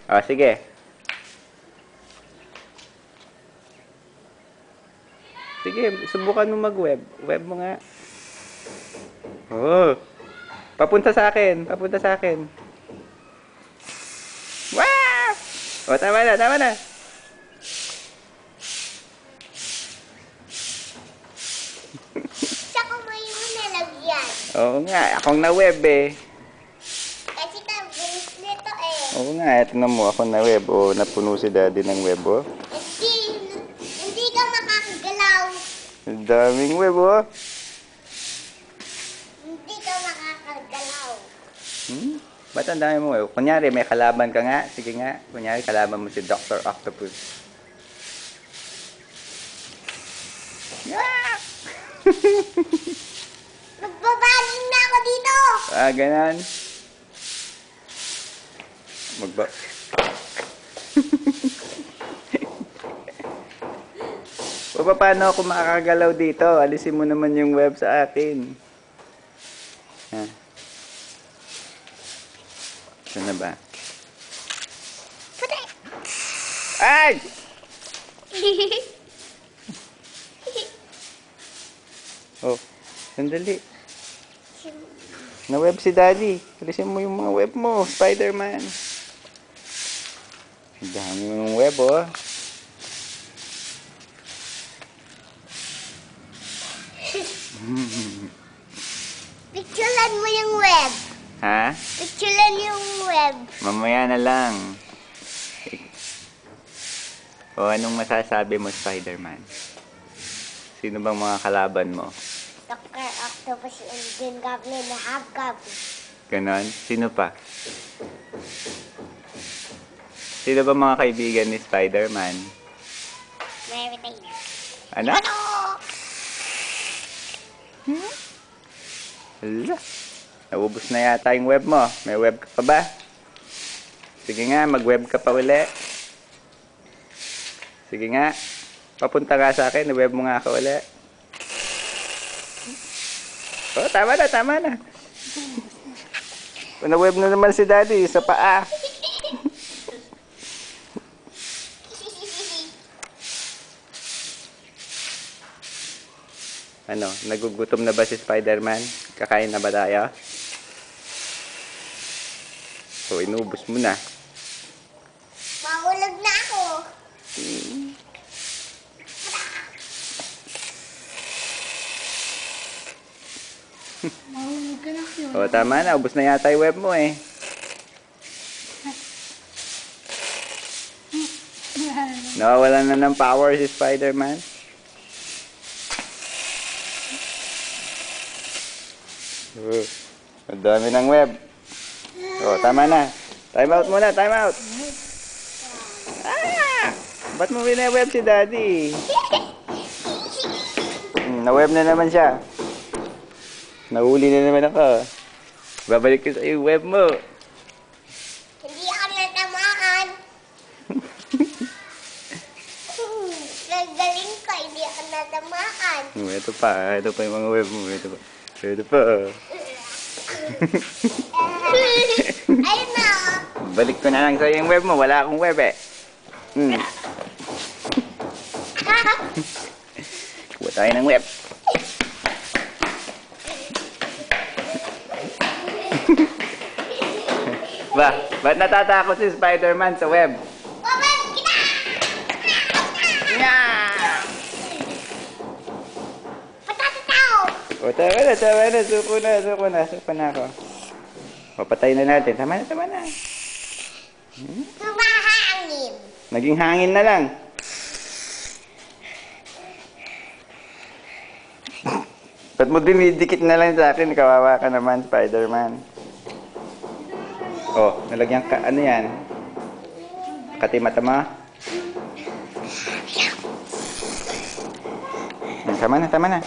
O, sige. Sige, subukan mo mag-web. Web mo nga. Oh. Papunta sa akin. Papunta sa akin. Wow! O, tama na, tama na. Siya ko mo yung nalagyan. Oo nga, akong na-web eh. Kasi tabilis nito eh. Oo nga, eto na mo, ako na-web. O, napuno si daddy ng web, oh. Hindi ka makakagalaw. Ang daming web, oh. Hindi ka makakagalaw. Ba't ang dami mo web? Kunyari, may kalaban ka nga. Sige nga, kunyari, kalaban mo si Dr. Octopus. Magbabaling na ako dito. Ah, ganan. O, paano ako makakagalaw dito? Alisin mo naman yung web sa akin. Ha? Saan na ba? Patay. Ay! Oh, sandali. Na-web si daddy. Alisin mo yung mga web mo, Spider-Man. Ang dami mo ng web, oh. Picturean mo yung web. Ha? Picturean yung web. Mamaya na lang. O, anong masasabi mo, Spider-Man? Sino bang mga kalaban mo? Dr. Octopus and Green Goblin na Hobgoblin. Ganon? Sino pa? Sino ba mga kaibigan ni Spider-Man? Mary Taylor. Ano? Hala. Naubos na yata yung web mo. May web ka pa ba? Sige nga, mag-web ka pa uli. Sige nga. Papunta ka sa akin. Na-web mo nga ako uli. Oh, tama na, tama na. Na-web na naman si daddy sa paa. Ano, nagugutom na ba si Spider-Man? Kakain na ba tayo? So, inubos mo na. Mahulog na ako. Mahulog ka na ako. O, tama na. Ubos na yata yung web mo eh. Nawawalan na ng power si Spider-Man. Ang dami ng web. O, tama na. Time out muna, time out. Ah! Ba't mo web si daddy? Na-web na naman siya. Nahuli na naman ako. Babalik ko sa yung web mo. Hindi ako natamaan. Gagaling ko, hindi ako natamaan. Ito pa yung mga web mo. Ito pa. Ayun na. Balik ko na lang sa yung web mo. Wala akong web eh. Kuha tayo ng web. Ba't natatakot si Spider-Man sa web? Babad kita! Nga! Patatataw! O, tama na. Suko na ako. O, patay na natin. Tama na. Tumahangin. Naging hangin na lang. Ba't mo dinidikit na lang sa akin? Kawawa ka naman, Spider-Man. Oh, nalagyan ka. Ano yan? Kati mata mo? Tama na.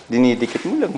Dinidikit mo lang.